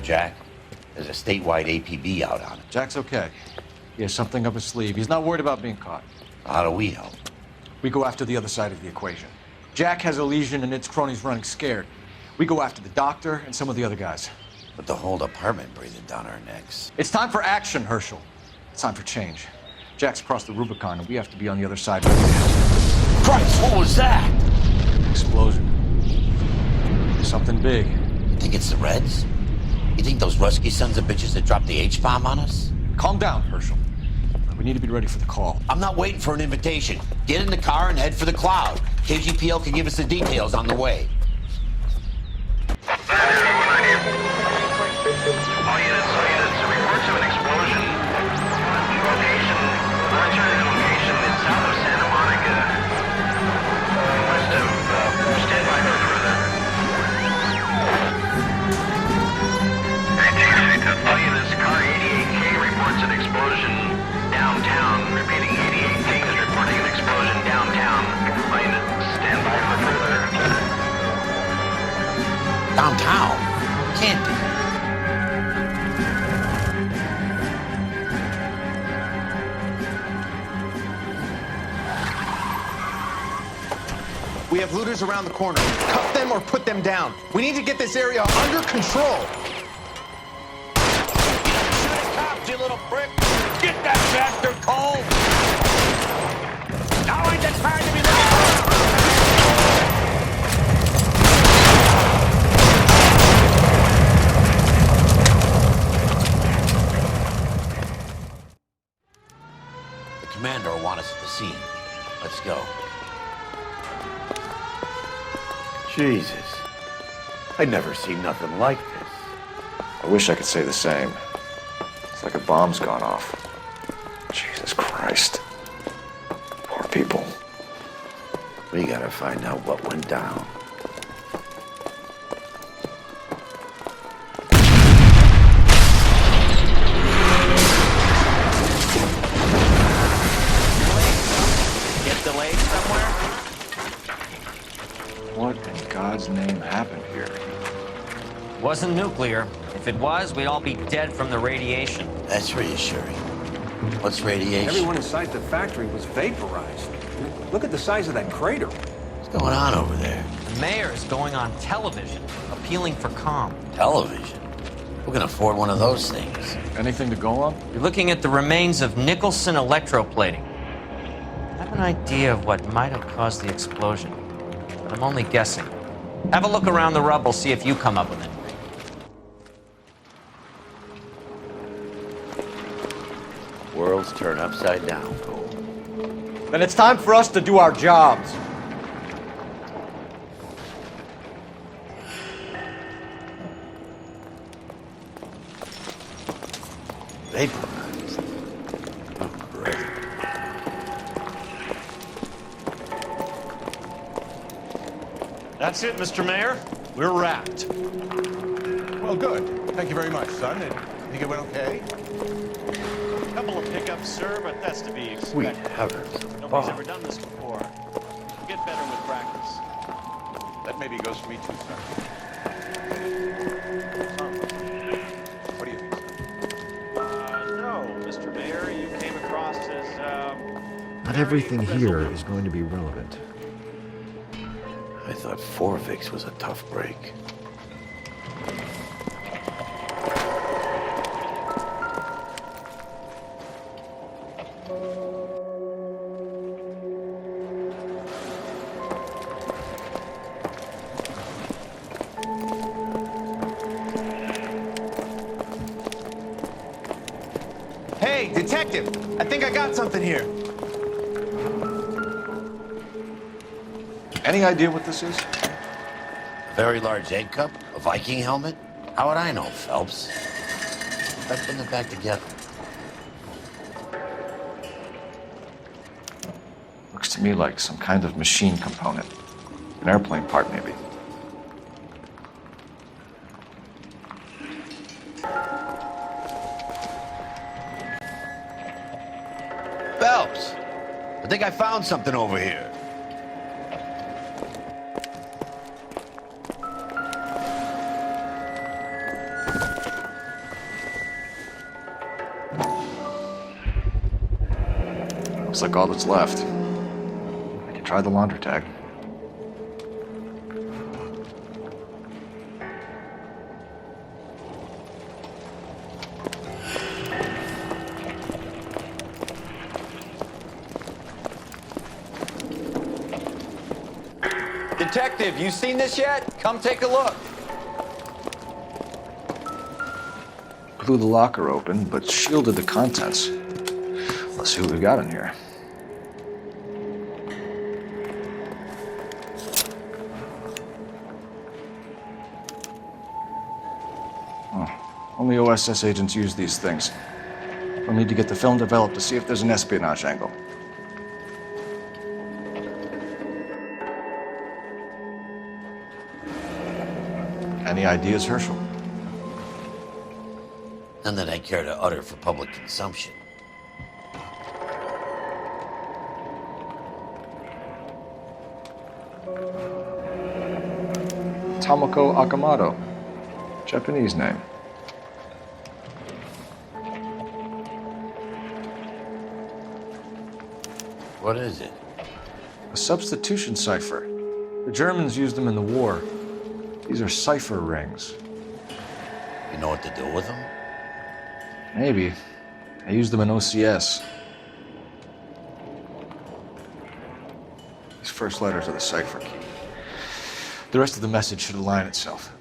Jack. There's a statewide APB out on it. Jack's okay. He has something up his sleeve. He's not worried about being caught. How do we help? We go after the other side of the equation. Jack has a lesion and its cronies running scared. We go after the doctor and some of the other guys. With the whole department breathing down our necks. It's time for action, Herschel. It's time for change. Jack's crossed the Rubicon and we have to be on the other side. Christ, what was that? Explosion. Something big. You think it's the Reds? You think those Rusky sons of bitches that dropped the H-bomb on us? Calm down, Herschel. We need to be ready for the call. I'm not waiting for an invitation. Get in the car and head for the cloud. KGPL can give us the details on the way. All units, reports of an explosion. Location, military location is south of Santa Monica. West of, stand by for further. All units, car 88K reports an explosion downtown. Repeating, 88K is reporting an explosion downtown. All units, stand by for further. Downtown? Can't be. We have looters around the corner. Cuff them or put them down. We need to get this area under control. Shoot a cop, you little prick! Get that bastard cold! Now ain't the time to be The commander will want us at the scene. Let's go. Jesus. I'd never seen nothing like this. I wish I could say the same. It's like a bomb's gone off. Jesus Christ. Poor people. We gotta find out what went down. Get delayed somewhere? What in God's name happened here? Wasn't nuclear. If it was, we'd all be dead from the radiation. That's reassuring. What's radiation? Everyone inside the factory was vaporized. Look at the size of that crater. What's going on over there? The mayor is going on television, appealing for calm. Television? Who can afford one of those things? Anything to go on? You're looking at the remains of Nicholson electroplating. I have an idea of what might have caused the explosion, but I'm only guessing. Have a look around the rubble, see if you come up with it. Worlds turn upside down, Cole. Then it's time for us to do our jobs. Vaporized. Oh, great. That's it, Mr. Mayor. We're wrapped. Well, good. Thank you very much, son. You think it went okay? Couple of pickups, sir, but that's to be expected. Sweet heavens. Nobody's ever done this before. We'll get better with practice. That maybe goes for me too, son. What do you think, son? No, Mr. Mayor, you came across as, Not everything here is going to be relevant. I thought Forvix was a tough break. Hey, detective! I think I got something here. Any idea what this is? A very large egg cup? A Viking helmet? How would I know, Phelps? Try putting it back together. Looks to me like some kind of machine component. An airplane part, maybe. Phelps! I think I found something over here. Looks like all that's left. I can try the laundry tag. Detective, you seen this yet? Come take a look. Blew the locker open, but shielded the contents. Let's see what we got in here. Oh, only OSS agents use these things. We'll need to get the film developed to see if there's an espionage angle. Any ideas, Herschel? None that I care to utter for public consumption. Tomoko Akamoto. Japanese name. What is it? A substitution cipher. The Germans used them in the war. These are cipher rings. You know what to do with them? Maybe. I used them in OCS. These first letters are the cipher key. The rest of the message should align itself.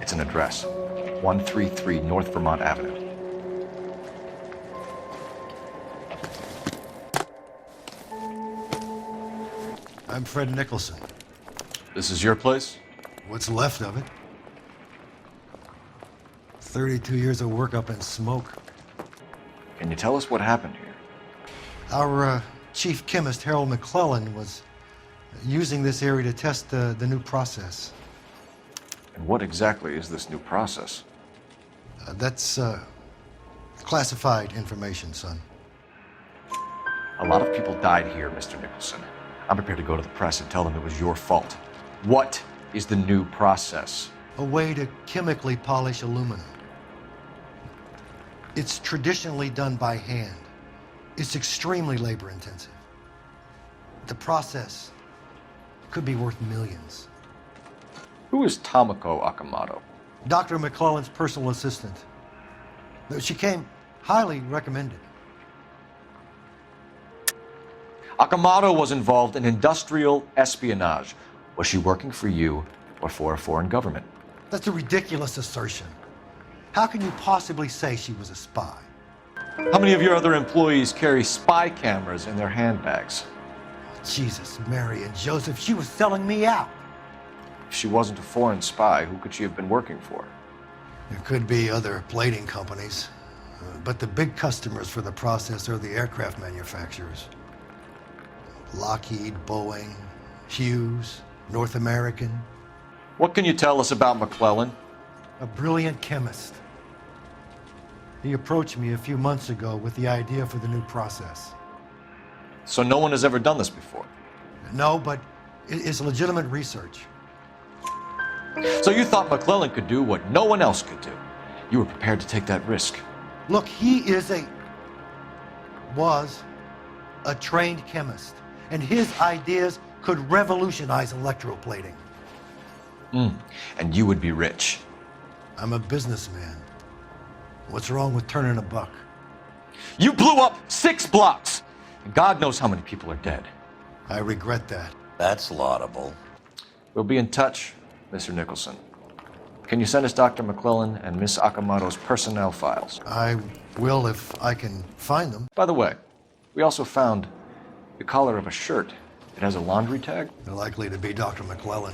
It's an address. 133 North Vermont Avenue. I'm Fred Nicholson. This is your place? What's left of it? 32 years of work up in smoke. Can you tell us what happened here? Our chief chemist, Harold McClellan, was using this area to test the new process. And what exactly is this new process? That's classified information, son. A lot of people died here, Mr. Nicholson. I'm prepared to go to the press and tell them it was your fault. What is the new process? A way to chemically polish aluminum. It's traditionally done by hand. It's extremely labor intensive. The process could be worth millions. Who is Tomoko Akamoto? Dr. McClellan's personal assistant. She came highly recommended. Akamoto was involved in industrial espionage. Was she working for you or for a foreign government? That's a ridiculous assertion. How can you possibly say she was a spy? How many of your other employees carry spy cameras in their handbags? Jesus, Mary, and Joseph, she was selling me out. If she wasn't a foreign spy, who could she have been working for? There could be other plating companies, but the big customers for the process are the aircraft manufacturers. Lockheed, Boeing, Hughes, North American. What can you tell us about McClellan? A brilliant chemist. He approached me a few months ago with the idea for the new process. So no one has ever done this before? No, but it's legitimate research. So you thought McClellan could do what no one else could do? You were prepared to take that risk. Look, was a trained chemist, and his ideas could revolutionize electroplating. And you would be rich. I'm a businessman. What's wrong with turning a buck? You blew up 6 blocks! And God knows how many people are dead. I regret that. That's laudable. We'll be in touch, Mr. Nicholson. Can you send us Dr. McClellan and Miss Akamoto's personnel files? I will if I can find them. By the way, we also found the collar of a shirt. It has a laundry tag. They're likely to be Dr. McClellan.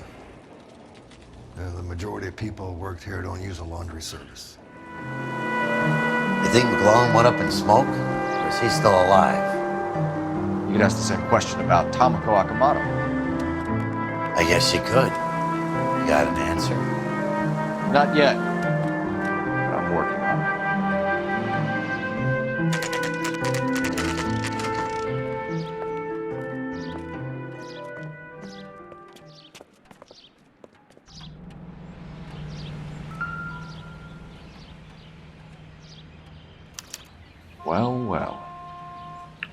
The majority of people who worked here don't use a laundry service. You think McClellan went up in smoke? Or is he still alive? You could ask the same question about Tomoko Akamoto. I guess you could. You got an answer? Not yet. But I'm working on it. Well, well.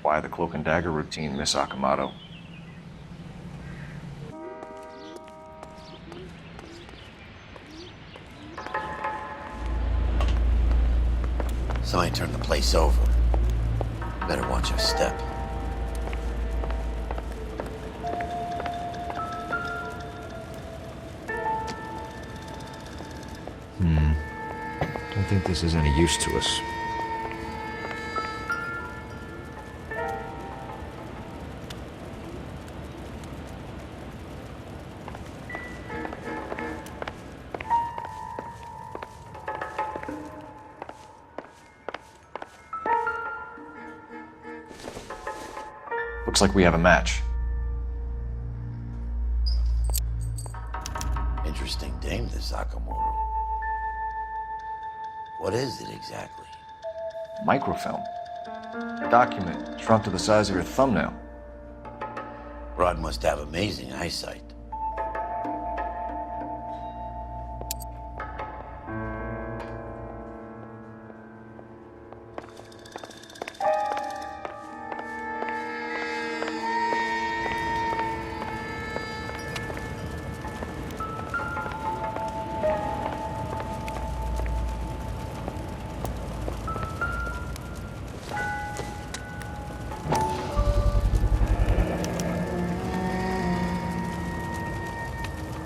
Why the cloak and dagger routine, Miss Akamoto? Somebody turned the place over. Better watch your step. Don't think this is any use to us. Looks like we have a match. Interesting dame, this Sakamoto. What is it exactly? Microfilm. A document shrunk to the size of your thumbnail. Rod must have amazing eyesight.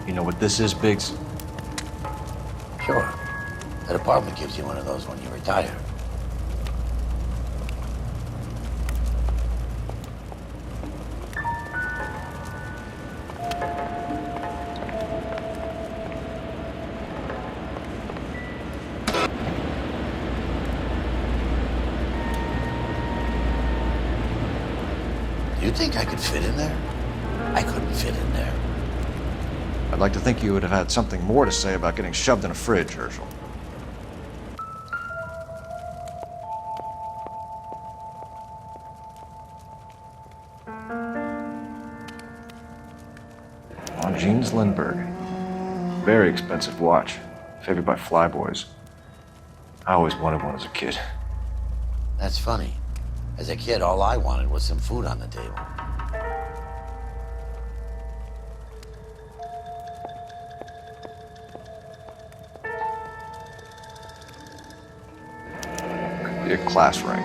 You know what this is, Biggs? Sure. The department gives you one of those when you retire. Do you think I could fit in there? I couldn't fit in there. I'd like to think you would have had something more to say about getting shoved in a fridge, Herschel. Longines Lindbergh. Very expensive watch. Favored by flyboys. I always wanted one as a kid. That's funny. As a kid, all I wanted was some food on the table. Be a class ring.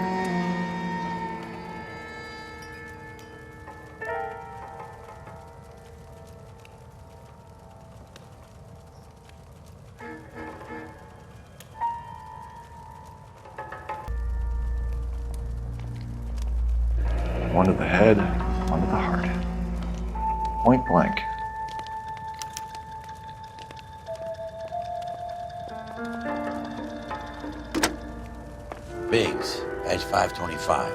One to the head, one to the heart. Point blank. Biggs, badge 525.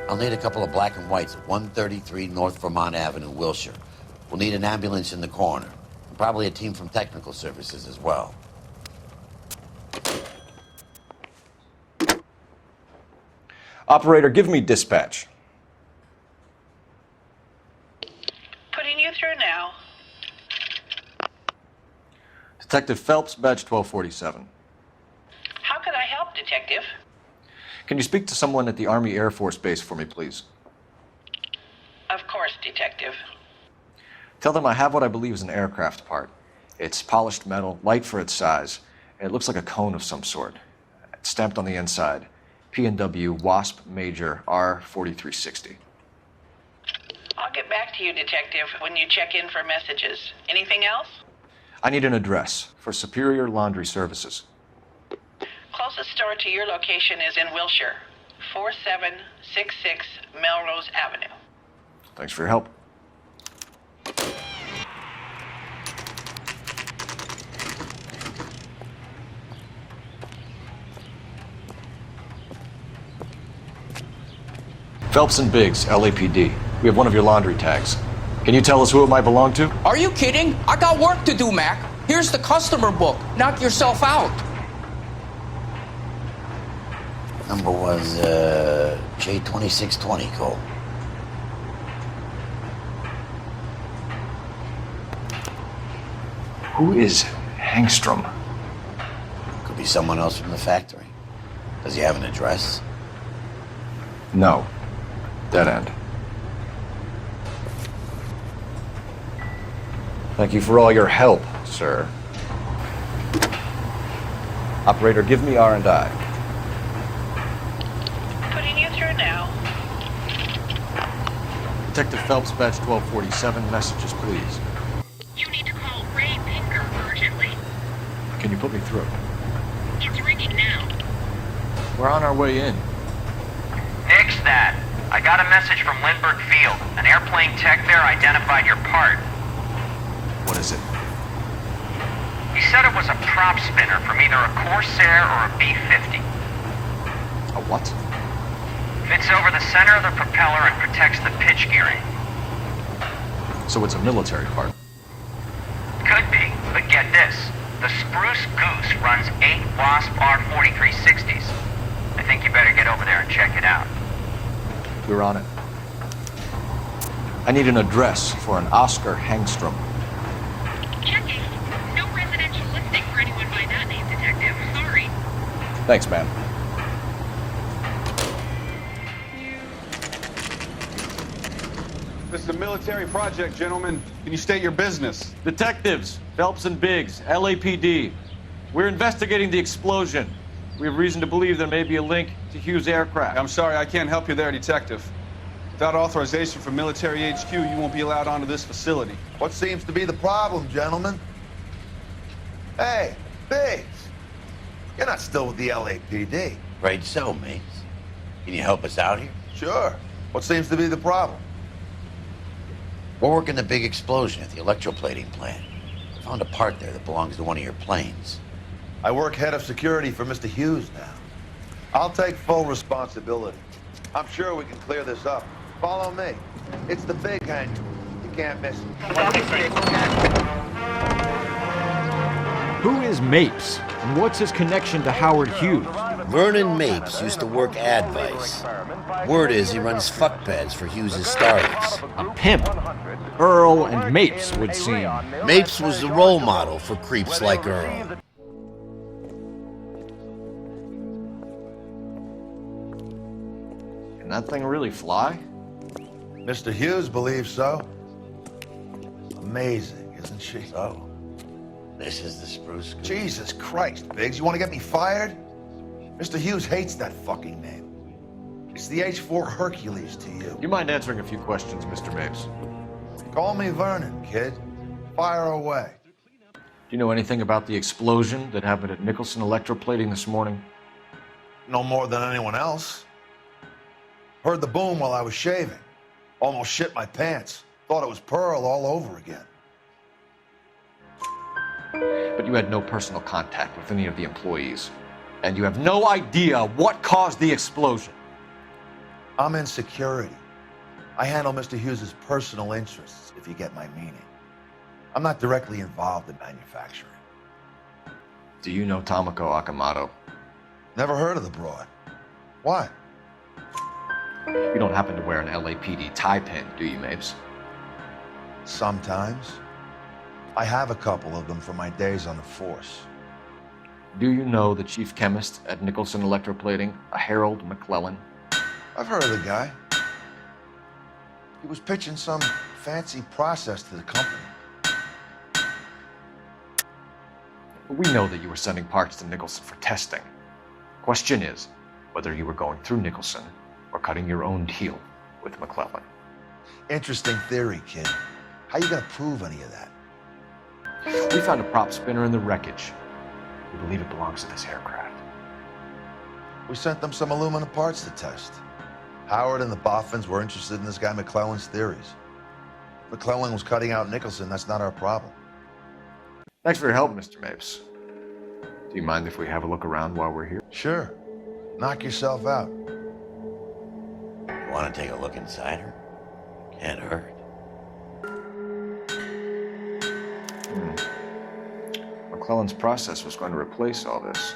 I'll need a couple of black and whites at 133 North Vermont Avenue, Wilshire. We'll need an ambulance in the corner. And probably a team from technical services as well. Operator, give me dispatch. Putting you through now. Detective Phelps, badge 1247. Detective. Can you speak to someone at the Army Air Force Base for me, please? Of course, Detective. Tell them I have what I believe is an aircraft part. It's polished metal, light for its size, and it looks like a cone of some sort. It's stamped on the inside. P&W Wasp Major R4360. I'll get back to you, Detective, when you check in for messages. Anything else? I need an address for Superior Laundry Services. Closest store to your location is in Wilshire, 4766 Melrose Avenue. Thanks for your help. Phelps and Biggs, LAPD. We have one of your laundry tags. Can you tell us who it might belong to? Are you kidding? I got work to do, Mac. Here's the customer book. Knock yourself out. Number was J2620, Cole. Who is Hangstrom? Could be someone else from the factory. Does he have an address? No. Dead end. Thank you for all your help, sir. Operator, give me R&I. Putting you through now. Detective Phelps, badge 1247, messages, please. You need to call Ray Pinker urgently. Can you put me through? It's ringing now. We're on our way in. Nix that. I got a message from Lindbergh Field. An airplane tech there identified your part. What is it? He said it was a prop spinner from either a Corsair or a B-50. A what? Fits over the center of the propeller and protects the pitch gearing. So it's a military part. Could be, but get this. The Spruce Goose runs 8 Wasp R4360s. I think you better get over there and check it out. We're on it. I need an address for an Oscar Hangstrom. Checking. No residential listing for anyone by that name, Detective. Sorry. Thanks, man. This is a military project, gentlemen. Can you state your business? Detectives, Phelps and Biggs, LAPD. We're investigating the explosion. We have reason to believe there may be a link to Hughes' aircraft. I'm sorry, I can't help you there, Detective. Without authorization from Military HQ, you won't be allowed onto this facility. What seems to be the problem, gentlemen? Hey, Biggs. You're not still with the LAPD. Right so, mates. Can you help us out here? Sure. What seems to be the problem? We're working the big explosion at the electroplating plant. I found a part there that belongs to one of your planes. I work head of security for Mr. Hughes now. I'll take full responsibility. I'm sure we can clear this up. Follow me. It's the big hangar. You can't miss it. Who is Mapes, and what's his connection to Howard Hughes? Vernon Mapes used to work Advice. Word is he runs fuck pads for Hughes' Starlets. A pimp. Earl and Mapes would seem. Mapes was the role model for creeps like Earl. Can that thing really fly? Mr. Hughes believes so. Amazing, isn't she? So, this is the Spruce Goose. Jesus Christ, Biggs, you want to get me fired? Mr. Hughes hates that fucking name. It's the H-4 Hercules to you. You mind answering a few questions, Mr. Mapes? Call me Vernon, kid. Fire away. Do you know anything about the explosion that happened at Nicholson Electroplating this morning? No more than anyone else. Heard the boom while I was shaving. Almost shit my pants. Thought it was Pearl all over again. But you had no personal contact with any of the employees. And you have no idea what caused the explosion. I'm in security. I handle Mr. Hughes' personal interests, if you get my meaning. I'm not directly involved in manufacturing. Do you know Tomoko Akamoto? Never heard of the broad. Why? You don't happen to wear an LAPD tie pin, do you, Mapes? Sometimes. I have a couple of them from my days on the force. Do you know the chief chemist at Nicholson Electroplating, a Harold McClellan? I've heard of the guy. He was pitching some fancy process to the company. We know that you were sending parts to Nicholson for testing. Question is whether you were going through Nicholson or cutting your own deal with McClellan. Interesting theory, kid. How you gonna prove any of that? We found a prop spinner in the wreckage. We believe it belongs to this aircraft. We sent them some aluminum parts to test. Howard and the Boffins were interested in this guy McClellan's theories. If McClellan was cutting out Nicholson, that's not our problem. Thanks for your help, Mr. Mapes. Do you mind if we have a look around while we're here? Sure. Knock yourself out. You want to take a look inside her? Can't hurt. McClellan's process was going to replace all this.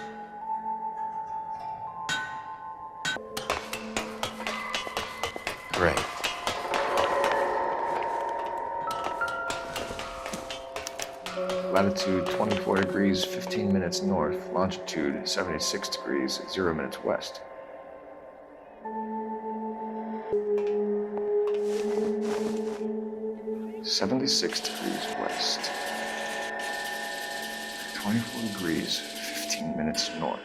Great. Latitude 24 degrees, 15 minutes north. Longitude 76 degrees, 0 minutes west. (76 degrees west). 24 degrees, 15 minutes north.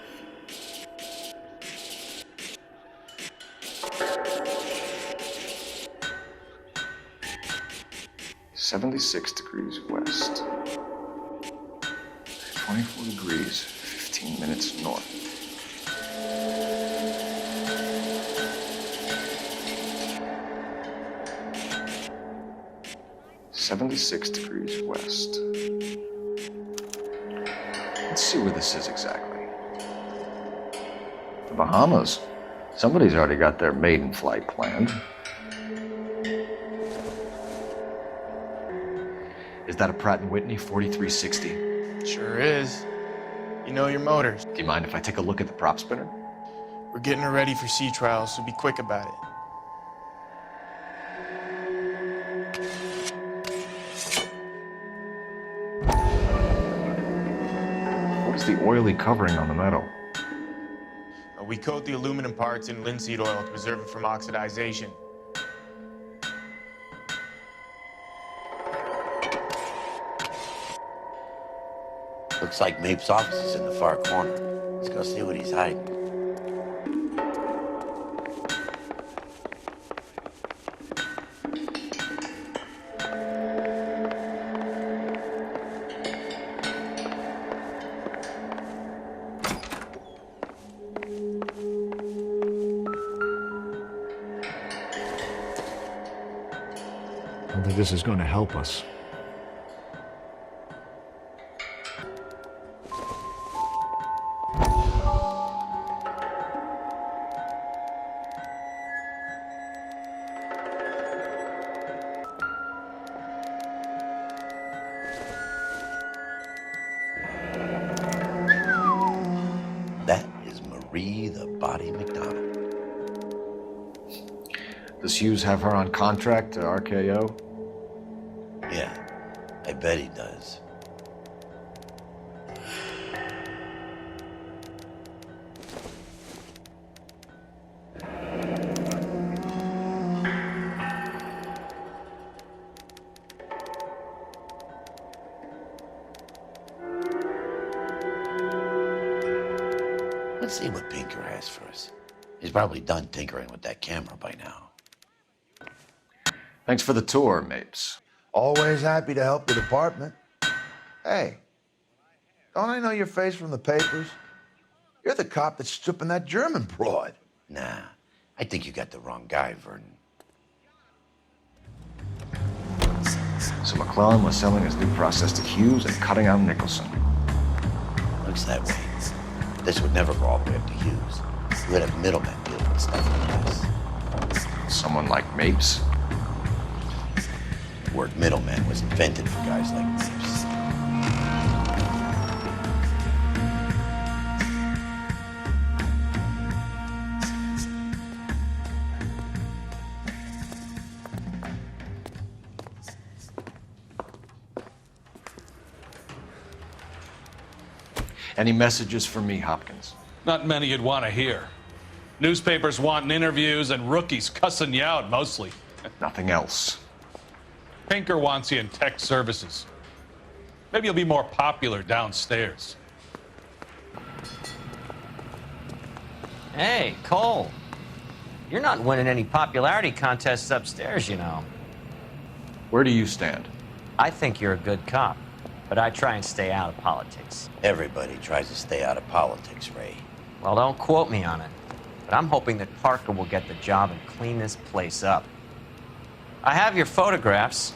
(76 degrees west). 24 degrees, 15 minutes north. (76 degrees west). Let's see where this is exactly. The Bahamas. Somebody's already got their maiden flight planned. Is that a Pratt & Whitney 4360? Sure is. You know your motors. Do you mind if I take a look at the prop spinner? We're getting her ready for sea trials, so be quick about it. What is the oily covering on the metal? We coat the aluminum parts in linseed oil to preserve it from oxidization. Looks like Mapes' office is in the far corner. Let's go see what he's hiding. I don't think this is going to help us. That is Marie the Body McDonald. Does Hughes have her on contract to RKO? Yeah, I bet he does. Let's see what Pinker has for us. He's probably done tinkering with that camera by now. Thanks for the tour, Mapes. Always happy to help the department. Hey, don't I know your face from the papers? You're the cop that's stripping that German broad. Nah, I think you got the wrong guy, Vernon. So McClellan was selling his new process to Hughes and cutting out Nicholson. Looks that way. This would never go all the way up to Hughes. You would have middlemen dealing with stuff like this. Someone like Mapes? The word middleman was invented for guys like Mapes. Any messages for me, Hopkins? Not many you'd want to hear. Newspapers wanting interviews and rookies cussing you out, mostly. Nothing else. Pinker wants you in tech services. Maybe you'll be more popular downstairs. Hey, Cole. You're not winning any popularity contests upstairs, you know. Where do you stand? I think you're a good cop, but I try and stay out of politics. Everybody tries to stay out of politics, Ray. Well, don't quote me on it, but I'm hoping that Parker will get the job and clean this place up. I have your photographs.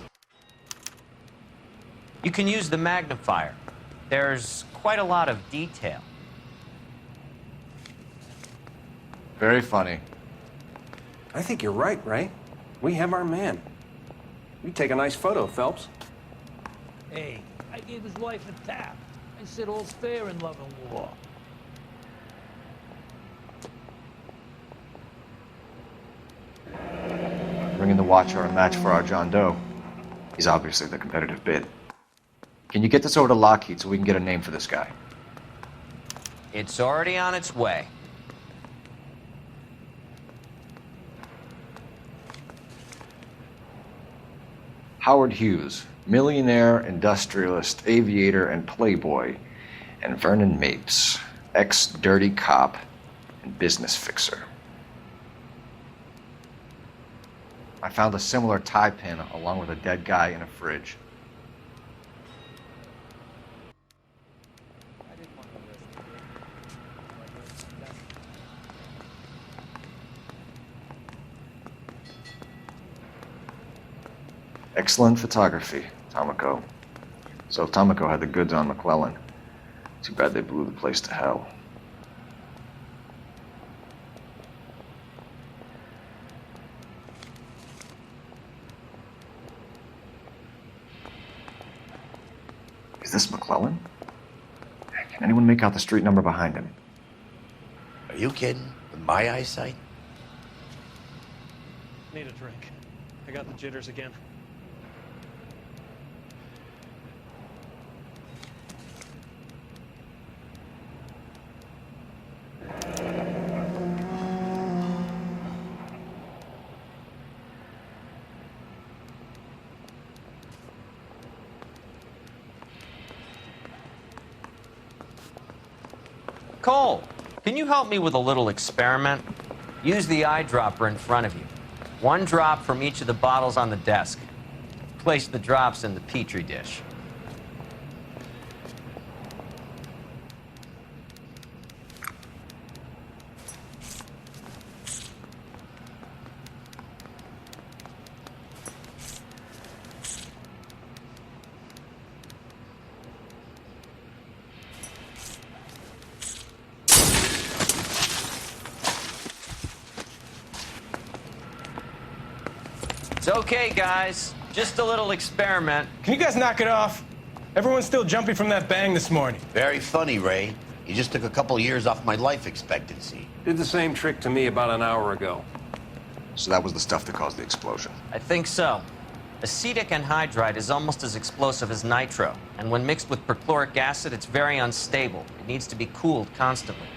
You can use the magnifier. There's quite a lot of detail. Very funny. I think you're right, Ray. We have our man. You take a nice photo, Phelps. Hey, I gave his wife a tap. I said all's fair in love and war. Bringing the Watcher a match for our John Doe. He's obviously the competitive bid. Can you get this over to Lockheed so we can get a name for this guy? It's already on its way. Howard Hughes, millionaire, industrialist, aviator, and playboy, and Vernon Mapes, ex-dirty cop and business fixer. I found a similar tie pin along with a dead guy in a fridge. Excellent photography, Tomoko. So Tomoko had the goods on McClellan. Too bad they blew the place to hell. Is this McClellan? Can anyone make out the street number behind him? Are you kidding? With my eyesight? Need a drink. I got the jitters again. Cole, can you help me with a little experiment? Use the eyedropper in front of you. One drop from each of the bottles on the desk. Place the drops in the petri dish. It's okay, guys. Just a little experiment. Can you guys knock it off? Everyone's still jumping from that bang this morning. Very funny, Ray. You just took a couple years off my life expectancy. Did the same trick to me about an hour ago. So that was the stuff that caused the explosion. I think so. Acetic anhydride is almost as explosive as nitro, and when mixed with perchloric acid, it's very unstable. It needs to be cooled constantly.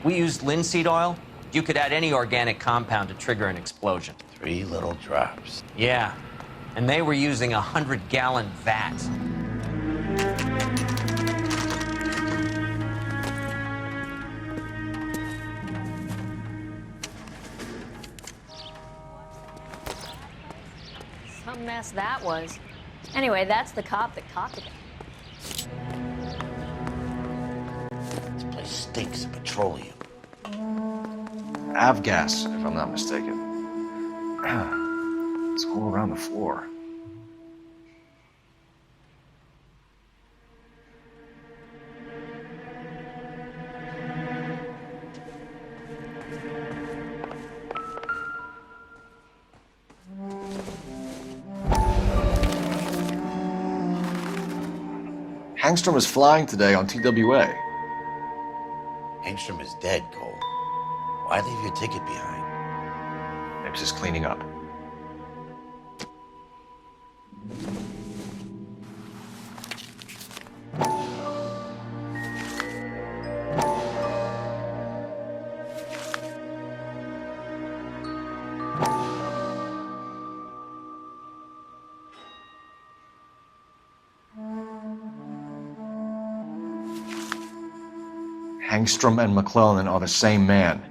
We used linseed oil. You could add any organic compound to trigger an explosion. 3 little drops. Yeah, and they were using 100-gallon vat. Some mess that was. Anyway, that's the cop that caught the guy. This place stinks of petroleum. Avgas, if I'm not mistaken. It's all around the floor. Hangstrom is flying today on TWA. Hangstrom is dead, Cole. Why leave your ticket behind? Mapes is cleaning up. Engstrom and McClellan are the same man.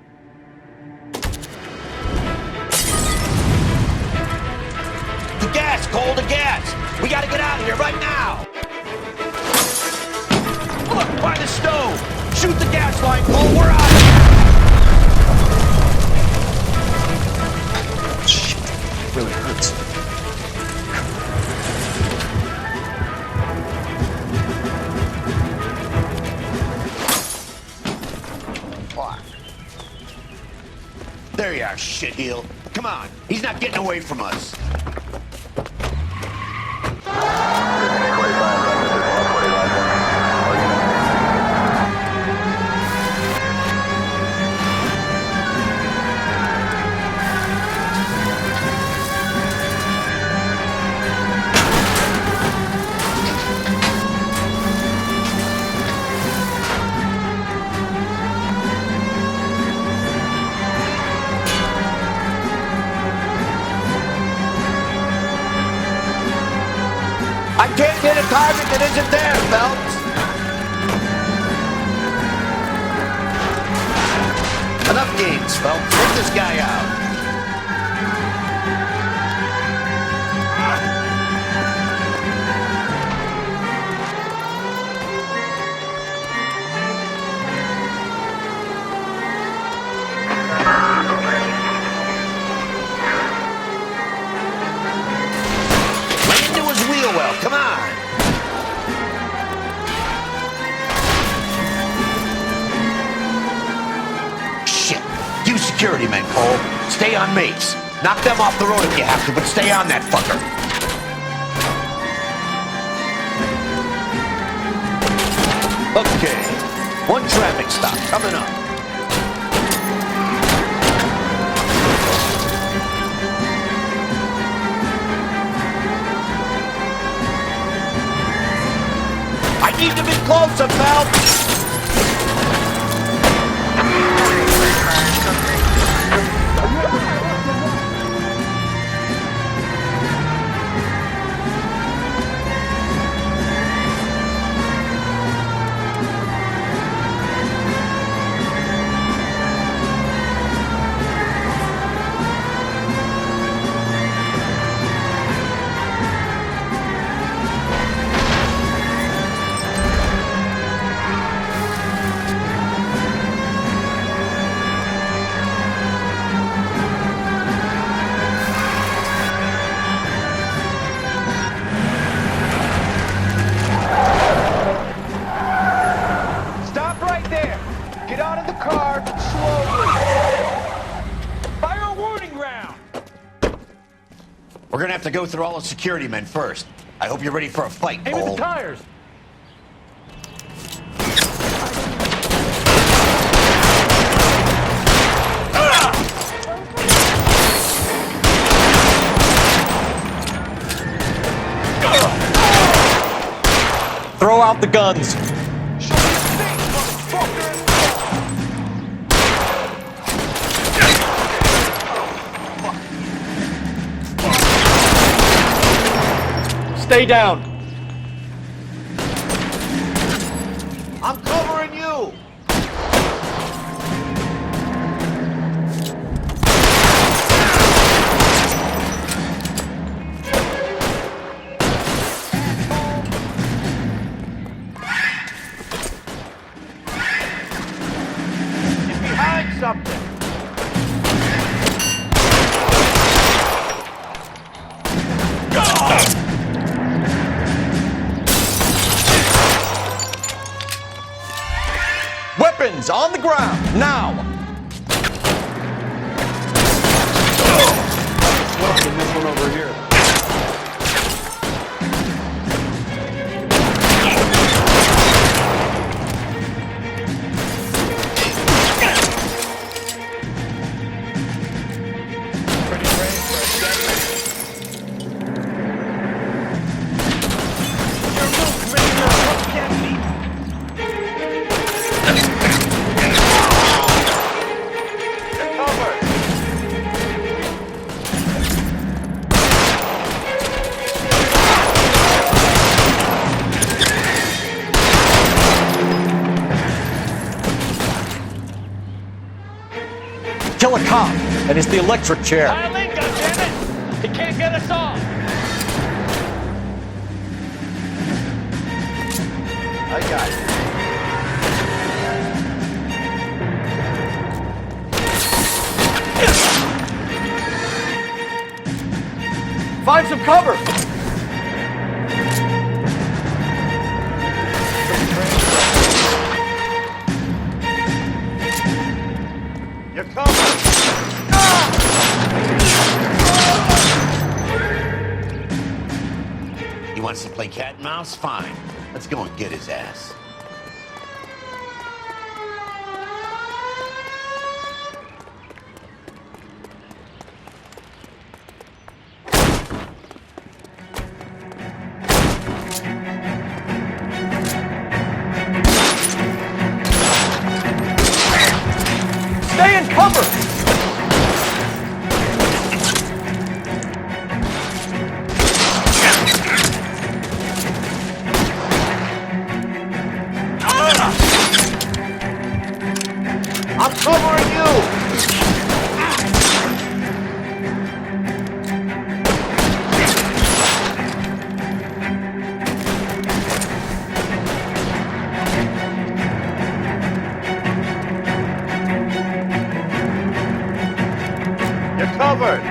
The gas, Cole, the gas! We gotta get out of here right now! Look, by the stove! Shoot the gas line, Cole, we're out! Shit, it really hurts. There you are, shitheel. Come on, he's not getting away from us. I can't get a target that isn't there, Phelps. Enough games, Phelps. Take this guy out. Land to his wheel well. Come on. Shit. You security men, Cole. Stay on mates. Knock them off the road if you have to, but stay on that fucker. Okay. One traffic stop coming up. I need to be closer, Phelps. Stop right there. Get out of the car slowly. Fire a warning round. We're gonna have to go through all the security men first. I hope you're ready for a fight, Aim at Cole. the tires. Throw out the guns. Stay down. I'm covering you. Get behind something. Weapons on the ground, now! This one over here. Kill a cop, and it's the electric chair. Pile in, goddammit! He can't get us off! I got it. Find some cover! You're covered. He wants to play cat and mouse? Fine. Let's go and get his ass. Stay in cover! I'm covering you! You're covered!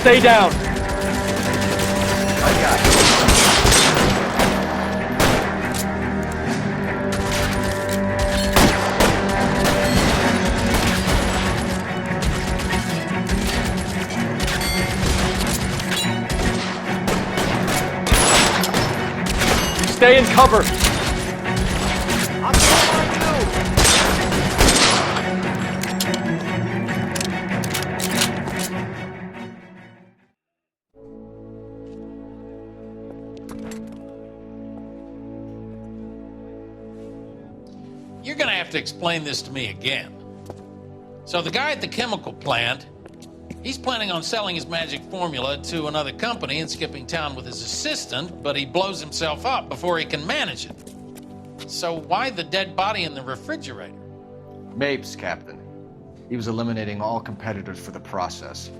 Stay down! I got it. Stay in cover! I'm covering you! You're gonna have to explain this to me again. So the guy at the chemical plant, he's planning on selling his magic formula to another company and skipping town with his assistant, but he blows himself up before he can manage it. So why the dead body in the refrigerator? Mapes, Captain. He was eliminating all competitors for the process.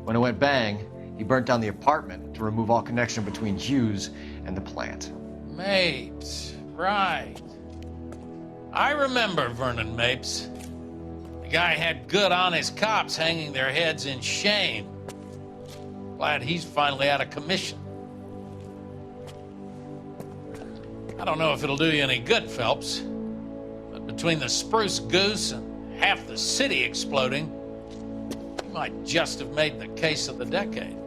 When it went bang, he burnt down the apartment to remove all connection between Hughes and the plant. Mapes, right. I remember Vernon Mapes. The guy had good, honest cops hanging their heads in shame. Glad he's finally out of commission. I don't know if it'll do you any good, Phelps, but between the spruce goose and half the city exploding, you might just have made the case of the decade.